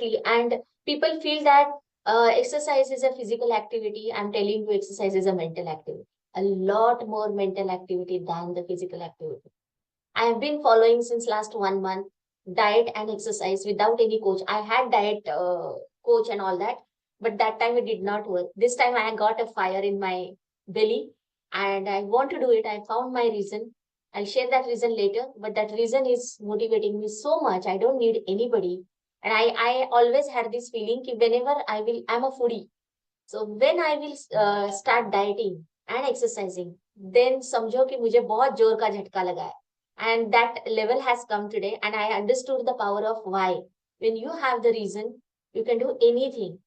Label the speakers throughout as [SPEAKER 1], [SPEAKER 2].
[SPEAKER 1] And people feel that exercise is a physical activity. I'm telling you, exercise is a mental activity. A lot more mental activity than the physical activity. I have been following since last 1 month diet and exercise without any coach. I had diet coach and all that, but that time it did not work. This time I got a fire in my belly and I want to do it. I found my reason. I'll share that reason later, but that reason is motivating me so much. I don't need anybody. And I always had this feeling that whenever I'm a foodie. So when I will start dieting and exercising, then समझो कि मुझे बहुत जोर का झटका लगा है. And that level has come today, and I understood the power of why. When you have the reason, you can do anything.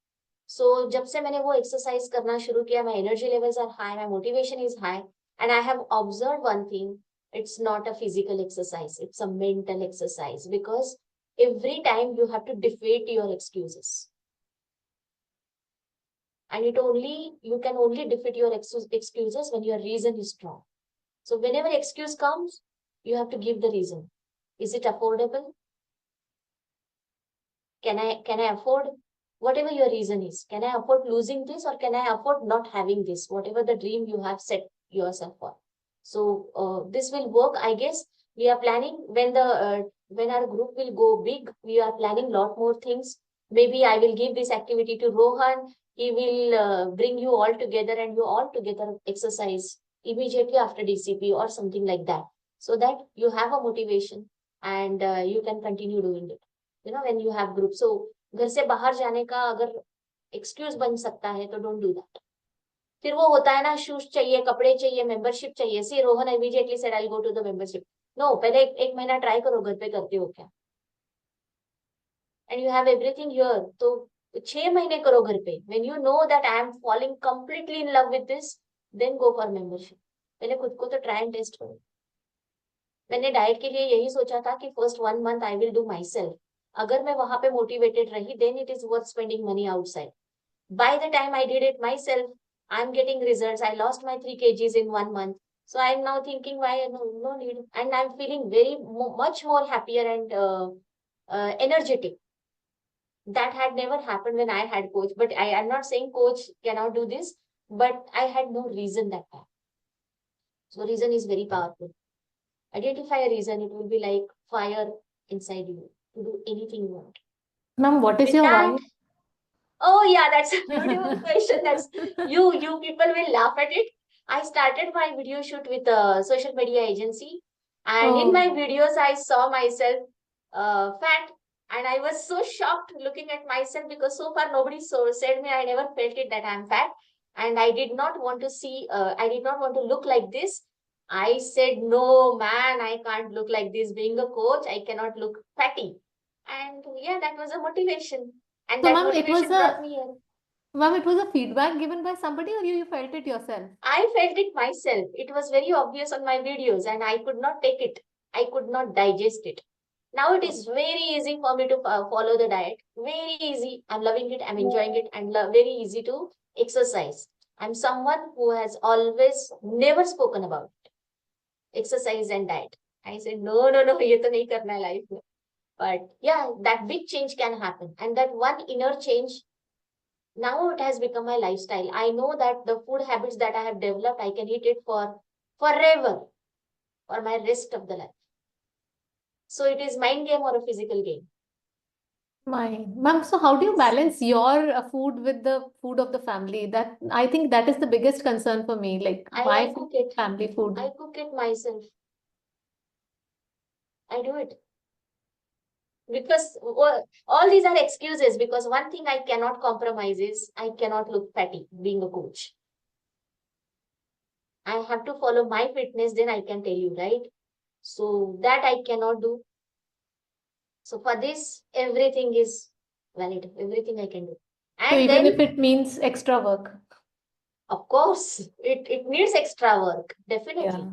[SPEAKER 1] So जब से मैंने वो exercise करना शुरू किया, my energy levels are high, my motivation is high, and I have observed one thing: it's not a physical exercise, it's a mental exercise, because every time you have to defeat your excuses, and you can only defeat your excuses when your reason is strong. So whenever excuse comes, you have to give the reason. Is it affordable? Can I afford? Whatever your reason is, can I afford losing this, or can I afford not having this, whatever the dream you have set yourself for? So this will work, I guess. We are planning when our group will go big, we are planning lot more things. Maybe I will give this activity to Rohan. He will bring you all together, and you all together exercise immediately after DCP or something like that, so that you have a motivation, and you can continue doing it, when you have group. So घर से बाहर जाने का अगर excuse बन सकता है तो डोंट डू दैट. फिर वो होता है ना, शूज चाहिए, कपड़े चाहिए, मेंबरशिप चाहिए. See Rohan immediately said I go to the membership. No, पहले एक महीना ट्राई करो, घर पे करते हो क्या, and you have everything here. तो 6 महीने करो घर पे. When you know that I am falling completely in love with this, then go for membership. पहले खुद को तो ट्राई एंड टेस्ट करो. मैंने डाइट के लिए यही सोचा था कि first 1 month I will do my self. अगर मैं वहां पे मोटिवेटेड रही, then it is worth spending money outside. By the time I did it myself, I'm getting results. I lost my 3 kgs in 1 month. So I'm now thinking, why no need. And I'm feeling much more happier and energetic. That had never happened when I had coach. But I'm not saying coach cannot do this, but I had no reason that time. So reason is very powerful. Identify a reason. It will be like fire inside you to do anything you want.
[SPEAKER 2] Ma'am, what is
[SPEAKER 1] With
[SPEAKER 2] your
[SPEAKER 1] that,
[SPEAKER 2] why?
[SPEAKER 1] oh yeah, that's a beautiful question. That's you people will laugh at it. I started my video shoot with a social media agency, and in my
[SPEAKER 2] Oh,
[SPEAKER 1] videos I saw myself fat, and I was so shocked looking at myself, because so far nobody said me. I never felt it that I'm fat, and I did not want to see. I did not want to look like this. I said, no, man, I can't look like this. Being a coach, I cannot look fatty, and yeah, that was a motivation, and
[SPEAKER 2] so
[SPEAKER 1] that
[SPEAKER 2] ma'am, it was
[SPEAKER 1] motivation brought
[SPEAKER 2] a
[SPEAKER 1] me here.
[SPEAKER 2] ma'am, it was a feedback given by somebody, or you felt it yourself?
[SPEAKER 1] I felt it myself. It was very obvious on my videos, and I could not take it. I could not digest it. Now it is very easy for me to follow the diet. Very easy. I'm loving it. I'm enjoying it, and very easy to exercise. I'm someone who has always never spoken about exercise and diet. I said, no, no, no, ये तो नहीं करना है life में. But yeah, that big change can happen. And that one inner change, now it has become my lifestyle. I know that the food habits that I have developed, I can eat it for forever, for my rest of the life. So it is mind game or a physical game.
[SPEAKER 2] My ma'am, so how do you
[SPEAKER 1] Yes.
[SPEAKER 2] balance your food with the food of the family? That I think that is the biggest concern for me. Like
[SPEAKER 1] I
[SPEAKER 2] my food,
[SPEAKER 1] cook it.
[SPEAKER 2] family
[SPEAKER 1] I
[SPEAKER 2] food.
[SPEAKER 1] cook it myself. I do it. Because all these are excuses, because one thing I cannot compromise is I cannot look fatty being a coach. I have to follow my fitness, then I can tell you, right? So that I cannot do. So for this, everything is valid, everything I can do.
[SPEAKER 2] So
[SPEAKER 1] And
[SPEAKER 2] even if
[SPEAKER 1] then,
[SPEAKER 2] it means extra work.
[SPEAKER 1] of course, it needs extra work,
[SPEAKER 2] Yeah.
[SPEAKER 1] definitely.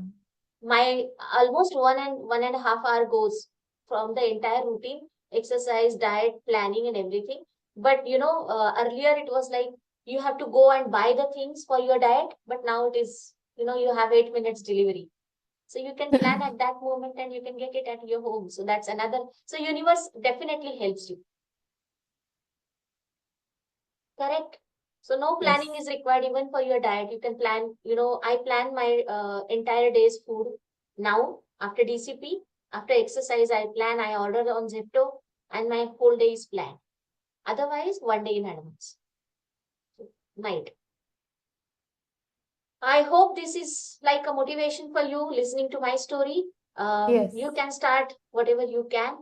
[SPEAKER 1] My almost 1.5 hour goes from the entire routine, exercise, diet, planning, and everything. But earlier it was like you have to go and buy the things for your diet, but now it is, you have 8 minutes delivery. So you can plan at that moment and you can get it at your home. So that's another. So universe definitely helps you. Correct. So no planning
[SPEAKER 2] Yes.
[SPEAKER 1] is required even for your diet. You can plan, I plan my entire day's food now after DCP. After exercise, I order on Zepto, and my whole day is planned. Otherwise, one day in advance. Night. I hope this is like a motivation for you listening to my story. You
[SPEAKER 2] Yes.
[SPEAKER 1] can start whatever you can.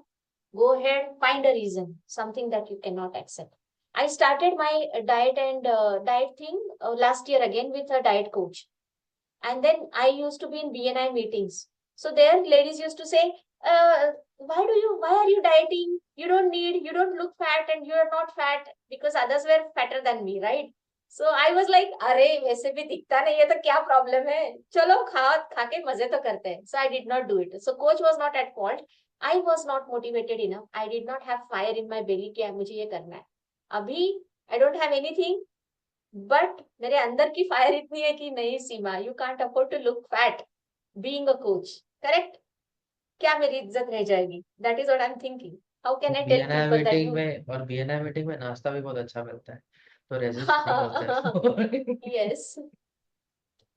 [SPEAKER 1] Go ahead, find a reason, something that you cannot accept. I started my diet thing last year again with a diet coach. And then I used to be in BNI meetings. So there ladies used to say, why are you dieting? You don't look fat and you are not fat, because others were fatter than me, right? So I was like, अरे वैसे भी दिखता नहीं है तो क्या problem है, चलो खा के मजे तो करते हैं. So I did not do it. So coach was not at fault. I was not motivated enough. I did not have fire in my belly कि मुझे ये करना है. अभी I don't have anything, but मेरे अंदर की फायर इतनी है कि नहीं Seema, you can't afford to look fat being a coach. Correct. क्या मेरी इज्जत रह जाएगी? That is what I am thinking. How can I tell
[SPEAKER 3] BNI
[SPEAKER 1] people that
[SPEAKER 3] meeting
[SPEAKER 1] you
[SPEAKER 3] में और बीएनआई मीटिंग में नाश्ता भी बहुत अच्छा मिलता है, तो रेजिस्ट नहीं करते.
[SPEAKER 1] यस,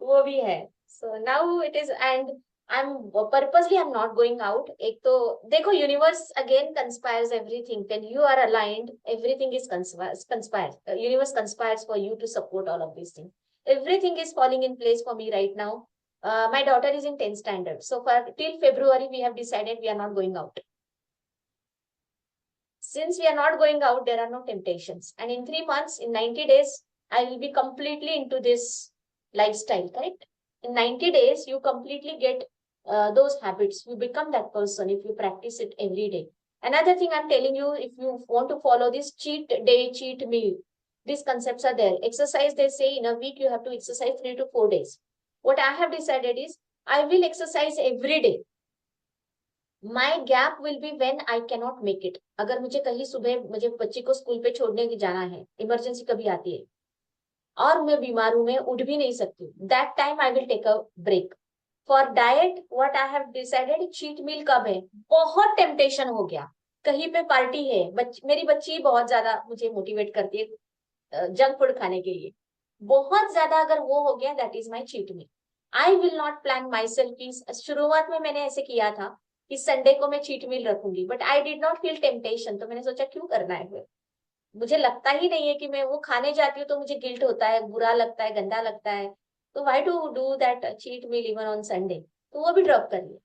[SPEAKER 1] वो भी है. So now it is and I am purposely I am not going out. एक तो देखो, universe again conspires everything. When you are aligned, everything is conspire. Universe conspires for you to support all of this thing. Everything is falling in place for me right now. My daughter is in 10th standard. So for till February, we have decided we are not going out. Since we are not going out, there are no temptations. And in 3 months, in 90 days, I will be completely into this lifestyle, correct? In 90 days, you completely get those habits. You become that person if you practice it every day. Another thing I'm telling you, if you want to follow this cheat day, cheat meal, these concepts are there. Exercise, they say in a week, you have to exercise 3 to 4 days. What I have decided is, I will exercise every day. My gap will be when I cannot make it. अगर मुझे कहीं सुबह मुझे बच्ची को school पे छोड़ने की जाना है, इमरजेंसी कभी आती है और मैं बीमार हूं, मैं उठ भी नहीं सकती, that time I will take a break. For diet what I have decided, cheat meal कब है? बहुत टेम्पटेशन हो गया, कहीं पे पार्टी है, मेरी बच्ची बहुत ज्यादा मुझे मोटिवेट करती है जंक फूड खाने के लिए. बहुत ज्यादा अगर वो हो गया, that is my cheat meal. I will not plan my self की. शुरुआत में मैंने ऐसे किया था कि संडे को मैं चीट मील रखूंगी, but I did not feel temptation. तो मैंने सोचा क्यों करना है फिर, मुझे लगता ही नहीं है कि मैं वो खाने जाती हूँ तो मुझे गिल्ट होता है, बुरा लगता है, गंदा लगता है. तो why to do that cheat meal even on Sunday. तो वो भी ड्रॉप कर लिया.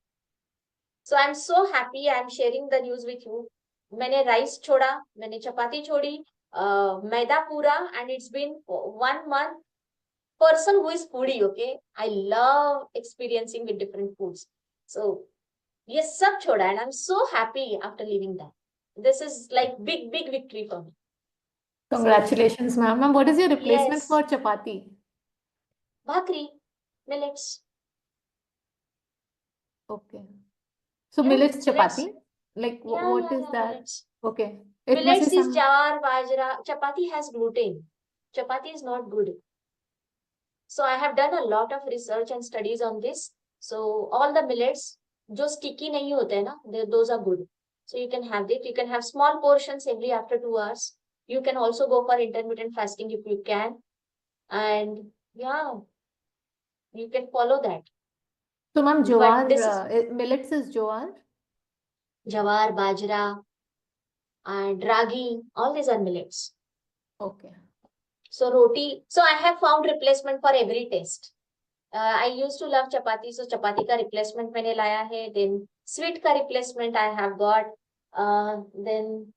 [SPEAKER 1] So I am so happy, I am sharing the news with you. मैंने राइस छोड़ा, मैंने चपाती छोड़ी, मैदा पूरा, and it's been 1 month. Person who is foodie, okay, I love experiencing with different foods. So ये सब छोड़ा, and I'm so happy after leaving that. This is like big victory for me. So
[SPEAKER 2] Congratulations, ma'am. Ma'am, what is your replacement
[SPEAKER 1] yes,
[SPEAKER 2] for chapati?
[SPEAKER 1] bhakri, millets.
[SPEAKER 2] Okay. So
[SPEAKER 1] Yeah,
[SPEAKER 2] millets
[SPEAKER 1] millets.
[SPEAKER 2] chapati? Like
[SPEAKER 1] Yeah,
[SPEAKER 2] what is that?
[SPEAKER 1] millets.
[SPEAKER 2] Okay. It must be
[SPEAKER 1] Millets is
[SPEAKER 2] some.
[SPEAKER 1] jawar, bajra. Chapati has gluten. Chapati is not good. So I have done a lot of research and studies on this. So all the millets जो sticky नहीं होते हैं ना, those are good. So you can have it. You can have small portions every after 2 hours. You can also go for intermittent fasting if you can. And yeah, you can follow that.
[SPEAKER 2] So ma'am,
[SPEAKER 1] But this is
[SPEAKER 2] millets is jowar?
[SPEAKER 1] jawar, bajra, and ragi. All these are millets.
[SPEAKER 2] Okay.
[SPEAKER 1] So roti. So I have found replacement for every taste. I used to love chapati, so chapati का replacement मैंने लाया है. Then sweet का replacement I have got. Then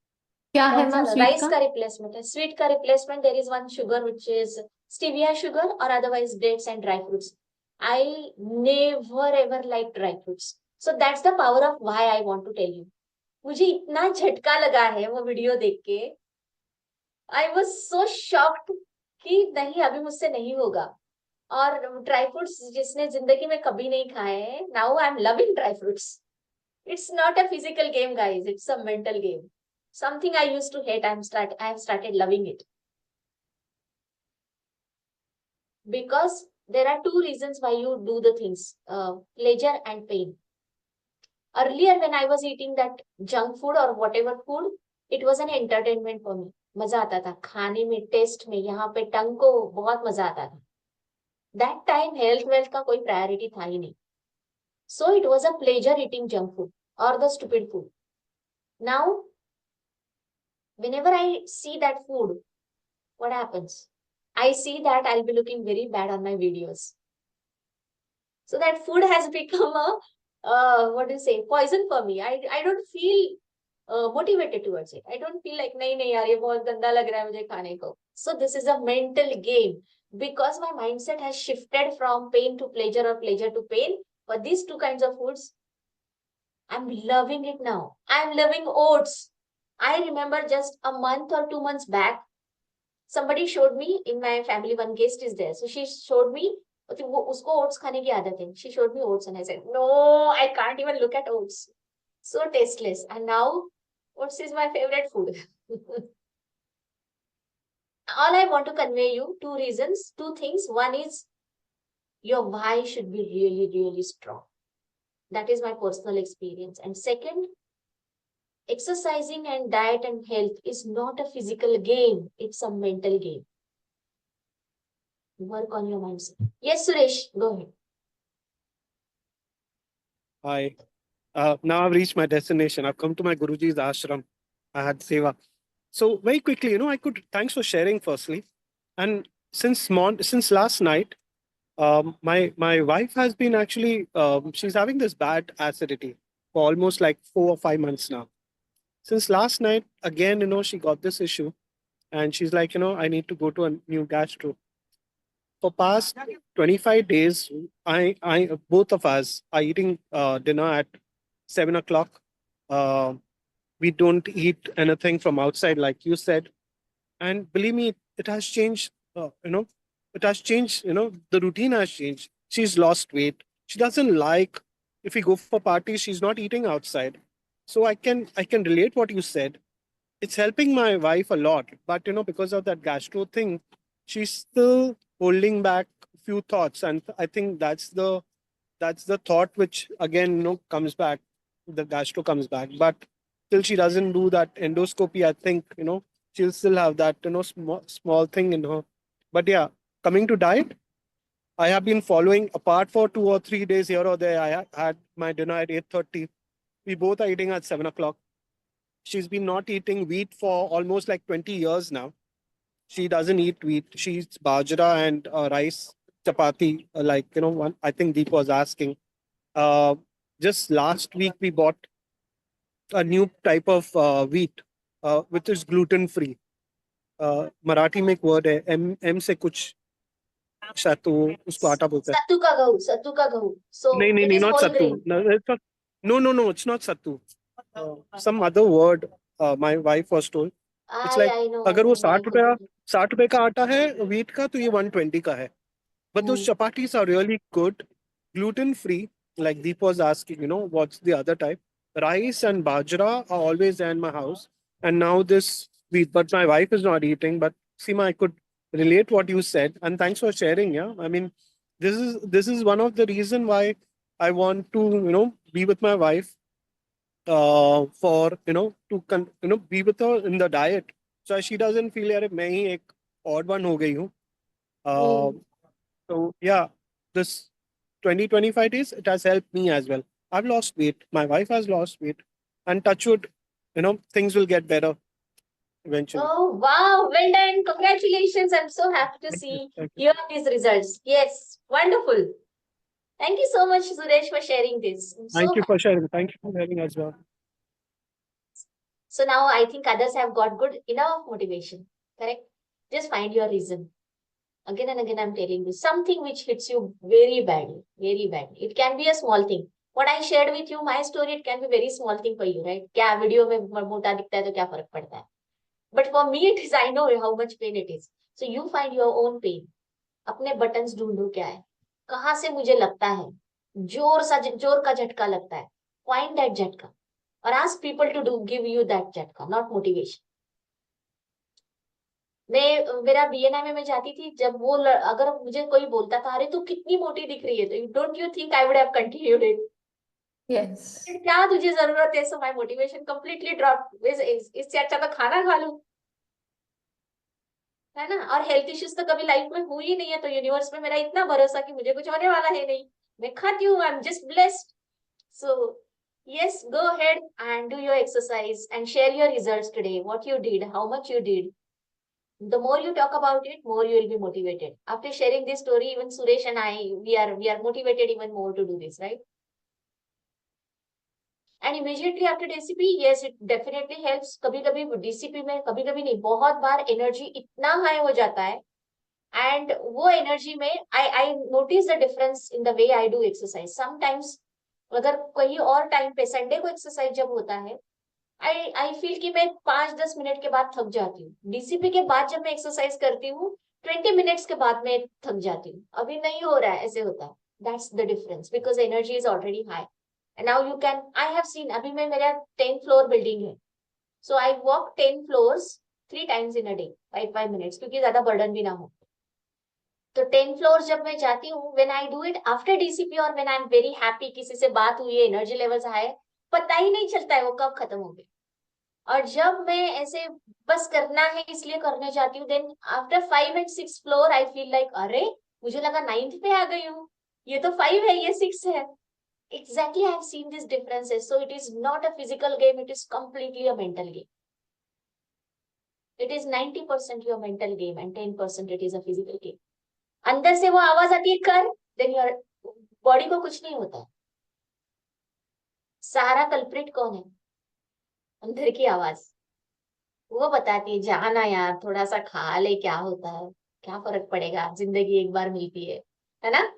[SPEAKER 2] क्या है
[SPEAKER 1] कौन सा
[SPEAKER 2] ma'am sweet
[SPEAKER 1] rice
[SPEAKER 2] का?
[SPEAKER 1] का replacement है? Sweet का replacement, there is one sugar which is stevia sugar or otherwise dates and dry fruits. I never ever like dry fruits. So that's the power of why I want to tell you. मुझे इतना झटका लगा है वो video देख के. I was so shocked कि नहीं, अभी मुझसे नहीं होगा. और ड्राई फ्रूट्स जिसने जिंदगी में कभी नहीं खाए हैं, now I am loving dry fruits. It's not a physical game guys, it's a mental game. Something I used to hate, I have started loving it. Because there are two reasons why you do the things, pleasure and pain. Earlier when I was eating that junk food or whatever food, it was an entertainment for me. मजा आता था खाने में, test में, यहाँ पे टंग को बहुत मजा आता था. दैट टाइम हेल्थ वेल्थ का कोई प्रायोरिटी था ही नहीं. So it was a pleasure eating junk food और the stupid food. Now whenever I see that food, what happens? I see that I'll be looking very bad on my videos. So that food has become a what do you say, poison for me. I don't feel motivated towards it. I don't feel like nahi nahi yaar ye bahut ganda lag raha hai mujhe khane ko. So this is a mental game because my mindset has shifted from pain to pleasure or pleasure to pain. For these two kinds of foods, I'm loving it now. I'm loving oats. I remember just a month or 2 months back, somebody showed me in my family, one guest is there, so she showed me, वो उसको oats खाने की आदत है. She showed me oats and I said no, I can't even look at oats, so tasteless. And now oats is my favorite food. All I want to convey you, two reasons, two things. One is your why should be really really strong. That is my personal experience. And second, exercising and diet and health is not a physical game, it's a mental game. Work on your mindset. Yes, Suresh, go ahead.
[SPEAKER 4] Hi. Now I've reached my destination. I've come to my Guruji's ashram. I had seva. So very quickly, thanks for sharing firstly. And since last night, my wife has been actually, she's having this bad acidity for almost like 4 or 5 months now. Since last night, again, she got this issue and she's like, I need to go to a new gastro. For past 25 days, both of us are eating dinner at 7 o'clock. We don't eat anything from outside, like you said. And believe me, it has changed. It has changed. The routine has changed. She's lost weight. She doesn't like, if we go for parties, she's not eating outside. So I can relate what you said. It's helping my wife a lot, but because of that gastro thing, she's still holding back a few thoughts, and I think that's the thought which again comes back. The gastro comes back, but till she doesn't do that endoscopy, I think she'll still have that small thing in her. But yeah, coming to diet, I have been following, apart for 2 or 3 days here or there. Had my dinner at 8:30. We both are eating at 7 o'clock. She's been not eating wheat for almost like 20 years now. She doesn't eat wheat. She eats bajra and rice, chapati. One, I think Deep was asking. Uh, just last week, we bought a new type of wheat, which is gluten free. Marathi में एक word है M से कुछ, शायद तो उसको आटा बोलते हैं.
[SPEAKER 1] Sattu ka gahu. So
[SPEAKER 4] नहीं नहीं
[SPEAKER 1] it
[SPEAKER 4] नहीं,
[SPEAKER 1] is
[SPEAKER 4] not
[SPEAKER 1] whole
[SPEAKER 4] sattu.
[SPEAKER 1] grain.
[SPEAKER 4] No, it's not. No, it's not sattu. Some other word. My wife was told. It's like,
[SPEAKER 1] I know.
[SPEAKER 4] अगर वो
[SPEAKER 1] I know.
[SPEAKER 4] 60 रुपए का आटा है wheat का, तो ये 120 का है. But those chapatis are really good, gluten free. Like Deep was asking, what's the other type? Rice and bajra are always there in my house, and now this wheat. But my wife is not eating. But Seema, I could relate what you said, and thanks for sharing. Yeah, I mean, this is one of the reason why I want to be with my wife, for be with her in the diet, so she doesn't feel यार मैं ही एक odd one हो गई हूँ. So yeah, this 20-25 days, it has helped me as well. I've lost weight. My wife has lost weight, and touch wood, things will get better eventually.
[SPEAKER 1] Oh wow, well done. Congratulations. I'm so happy to
[SPEAKER 4] Thank you.
[SPEAKER 1] see
[SPEAKER 4] Thank you.
[SPEAKER 1] hear these results. Yes, wonderful. Thank you so much, Suresh, for sharing this. I'm so
[SPEAKER 4] Thank you for sharing. Thank you for sharing as well.
[SPEAKER 1] So now I think others have got good enough motivation. Correct? Just find your reason. Again and again, I'm telling you something which hits you very badly, very badly. It can be a small thing. What I shared with you, my story, it can be very small thing for you, right? क्या video में मोटा दिखता है तो क्या फर्क पड़ता है? But for me, it is, I know how much pain it is. So you find your own pain. अपने buttons ढूंढो क्या है? कहाँ से मुझे लगता है? जोर का झटका लगता है. Find that झटका. और ask people to give you that झटका, not motivation. मेरा बीएनआई में मैं जाती थी, जब वो अगर मुझे कोई बोलता था अरे तू कितनी मोटी दिख रही है, तो don't you think I would have continued it?
[SPEAKER 2] Yes.
[SPEAKER 1] क्या तुझे जरूरत है? So my motivation completely drop. इससे अच्छा तो खाना खा लूं. है ना। और हेल्थ इश्यूज तो कभी लाइफ में हुई ही नहीं है, तो यूनिवर्स में मेरा इतना भरोसा कि मुझे कुछ होने वाला है नहीं, मैं खाती हूँ, I am just blessed. So yes, go ahead and do your exercise and share your results today, what you did, how much you did. The more you talk about it, more you will be motivated. After sharing this story, even Suresh and I, we are motivated even more to do this, right? And immediately after DCP, yes, it definitely helps. कभी कभी DCP में, कभी कभी नहीं, बहुत बार energy इतना high हो जाता है, एंड वो एनर्जी में I notice the difference in the way I do exercise. Sometimes अगर कहीं और टाइम पे, संडे को एक्सरसाइज जब होता है, आई फील कि मैं 5-10 मिनट के बाद थक जाती हूँ. डीसीपी के बाद जब मैं एक्सरसाइज करती हूँ, 20 मिनट्स के बाद मैं थक जाती हूँ. अभी नहीं हो रहा है, ऐसे होता है. That's the difference, because energy is already high. And now you can, I have seen, अभी मैं, मेरा 10th फ्लोर बिल्डिंग है, so I walk 10 floors 3 times in a day, 5-5 minutes, क्योंकि ज्यादा बर्डन भी ना हो. तो 10 फ्लोर जब मैं जाती हूँ, when I do it after DCP, और when I am very happy, किसी से बात हुई है, एनर्जी लेवल्स हाई, पता ही नहीं चलता है वो कब खत्म हो गए. और जब मैं ऐसे बस करना है इसलिए करने जाती हूँ, then after 5 and 6 floor I feel like, अरे मुझे लगा 9th पे आ गई हूँ, ये तो 5 है, ये 6 है. Exactly I have seen this differences. So it is not a physical game, it is completely a mental game. It is 90% your mental game and 10% it is a physical game. अंदर से वो आवाज आती है कर, देन योर बॉडी को कुछ नहीं होता. सारा कल्प्रिट कौन है? अंदर की आवाज. वो बताती है, जाना यार, थोड़ा सा खा ले, क्या होता है, क्या फर्क पड़ेगा, जिंदगी एक बार मिलती है ना.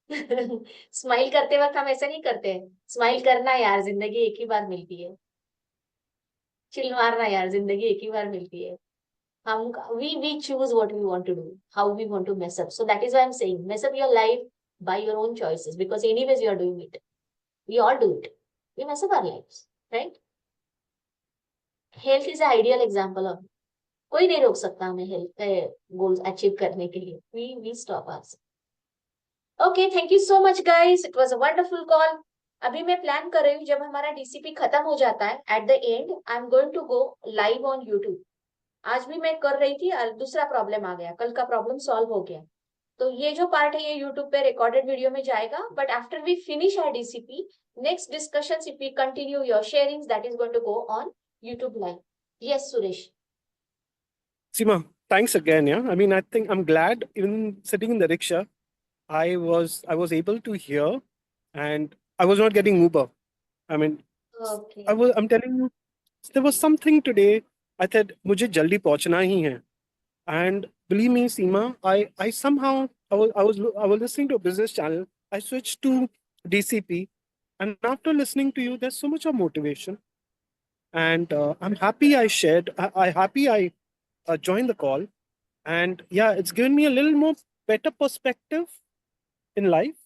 [SPEAKER 1] स्माइल करते वक्त हम ऐसा नहीं करते, स्माइल करना यार, जिंदगी एक ही बार मिलती है. चिल मारना यार, जिंदगी एक ही बार मिलती है. हम we choose what we want to do, how we want to mess up. So that is why I'm saying, mess up your life by your own choices, because anyways you are doing it. We all do it. We mess up our lives, right? Health is an ideal example of, कोई नहीं रोक सकता हमें health goals achieve करने के लिए. we stop ourselves. Okay, thank you so much guys, it was a wonderful call. अभी मैं प्लान कर रही हूँ, जब हमारा डीसीपी खत्म हो जाता है, at the end I am going to go live on YouTube. आज भी मैं कर रही थी, दूसरा प्रॉब्लम आ गया, कल का प्रॉब्लम सॉल्व हो गया. तो ये जो पार्ट है, ये यूट्यूब पे रिकॉर्डेड वीडियो में जाएगा. But after we finish our DCP, next discussions, if we continue your sharings, that is going to go on YouTube live. Yes Suresh.
[SPEAKER 4] Seema, thanks again. Yeah, I mean, I think I'm glad even sitting in the rickshaw, I was able to hear, and I was not getting Uber. I mean,
[SPEAKER 1] okay.
[SPEAKER 4] I'm telling you, there was something today. I said, मुझे जल्दी पहुंचना ही है. And believe me, Seema, I somehow I was listening to a business channel. I switched to DCP, and after listening to you, there's so much of motivation. And I'm happy I shared. I joined the call, and yeah, it's given me a little more better perspective in life.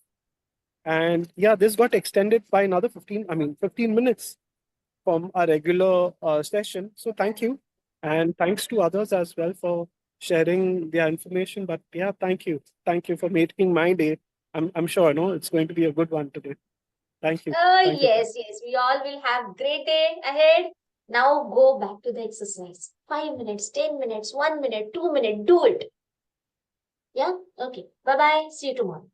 [SPEAKER 4] And yeah, this got extended by another 15 minutes from our regular session. So thank you, and thanks to others as well for sharing their information. But yeah, thank you for making my day. I'm sure it's going to be a good one today. Thank you. Thank you.
[SPEAKER 1] Yes, we all will have great day ahead. Now go back to the exercise. 5 minutes, 10 minutes, 1 minute, 2 minutes, do it. Yeah. Okay, bye bye, see you tomorrow.